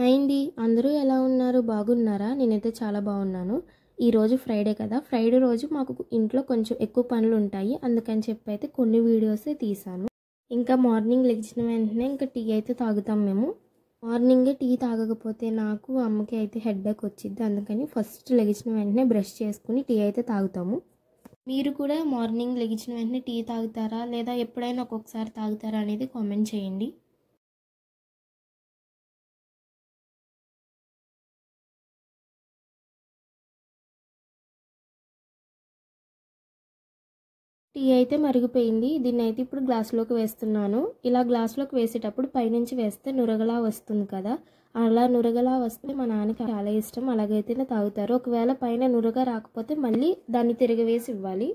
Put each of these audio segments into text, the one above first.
Hi అండి, అందరూ ఎలా ఉన్నారు? బాగున్నారా? నేనైతే చాలా బాగున్నాను. ఈరోజు ఫ్రైడే కదా, ఫ్రైడే రోజు మాకు ఇంట్లో కొంచెం ఎక్కువ పనులు ఉంటాయి. అందుకని చెప్పి అయితే కొన్ని వీడియోసే తీసాను. ఇంకా మార్నింగ్ లెగిసిన వెంటనే ఇంకా టీ అయితే తాగుతాం మేము. మార్నింగే టీ తాగకపోతే నాకు అమ్మకి అయితే హెడ్ఏక్ వచ్చింది. అందుకని ఫస్ట్ లెగిసిన వెంటనే బ్రష్ చేసుకుని టీ అయితే తాగుతాము. మీరు కూడా మార్నింగ్ లెగిసిన వెంటనే టీ తాగుతారా, లేదా ఎప్పుడైనా ఒక్కొక్కసారి తాగుతారా అనేది కామెంట్ చేయండి. టీ అయితే మరిగిపోయింది. దీన్ని అయితే ఇప్పుడు గ్లాసులోకి వేస్తున్నాను. ఇలా గ్లాసులోకి వేసేటప్పుడు పైనుంచి వేస్తే నురగలా వస్తుంది కదా, అలా నురగలా వస్తే మా నాన్నకి చాలా ఇష్టం. అలాగైతేనే తాగుతారు. ఒకవేళ పైన నురగ రాకపోతే మళ్ళీ దాన్ని తిరగవేసి ఇవ్వాలి.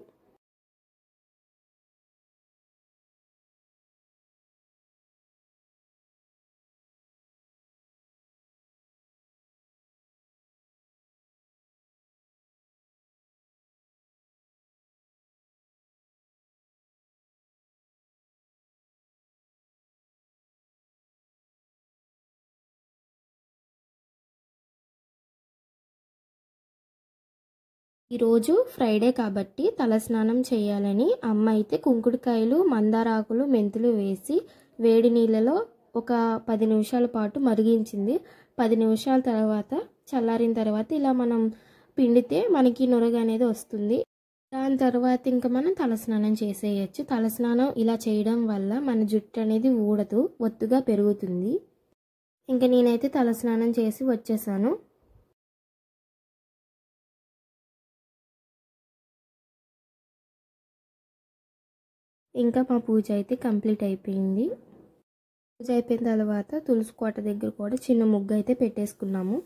ఈరోజు ఫ్రైడే కాబట్టి తలస్నానం చేయాలని అమ్మ అయితే కుంకుడుకాయలు, మందారాకులు, మెంతులు వేసి వేడి నీళ్ళలో ఒక 10 నిమిషాల పాటు మరిగించింది. 10 నిమిషాల తర్వాత చల్లారిన తర్వాత ఇలా మనం పిండితే మనకి నురగ అనేది వస్తుంది. దాని తర్వాత ఇంకా మనం తలస్నానం చేసేయచ్చు. తలస్నానం ఇలా చేయడం వల్ల మన జుట్టు అనేది ఊడదు, ఒత్తుగా పెరుగుతుంది. ఇంకా నేనైతే తలస్నానం చేసి వచ్చేసాను. ఇంకా మా పూజ అయితే కంప్లీట్ అయిపోయింది. పూజ అయిపోయిన తర్వాత తులసి కోట దగ్గర కూడా చిన్న ముగ్గు అయితే పెట్టేసుకున్నాము.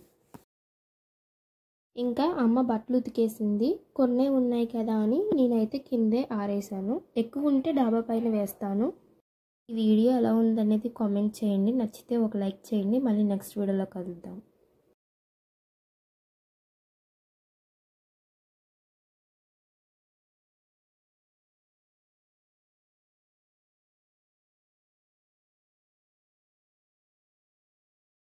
ఇంకా అమ్మ బట్టలు ఉతికేసింది. కొన్నే ఉన్నాయి కదా అని నేనైతే కిందే ఆరేసాను. ఎక్కువ ఉంటే డాబా పైన వేస్తాను. ఈ వీడియో ఎలా ఉందనేది కామెంట్ చేయండి. నచ్చితే ఒక లైక్ చేయండి. మళ్ళీ నెక్స్ట్ వీడియోలో కలుద్దాం.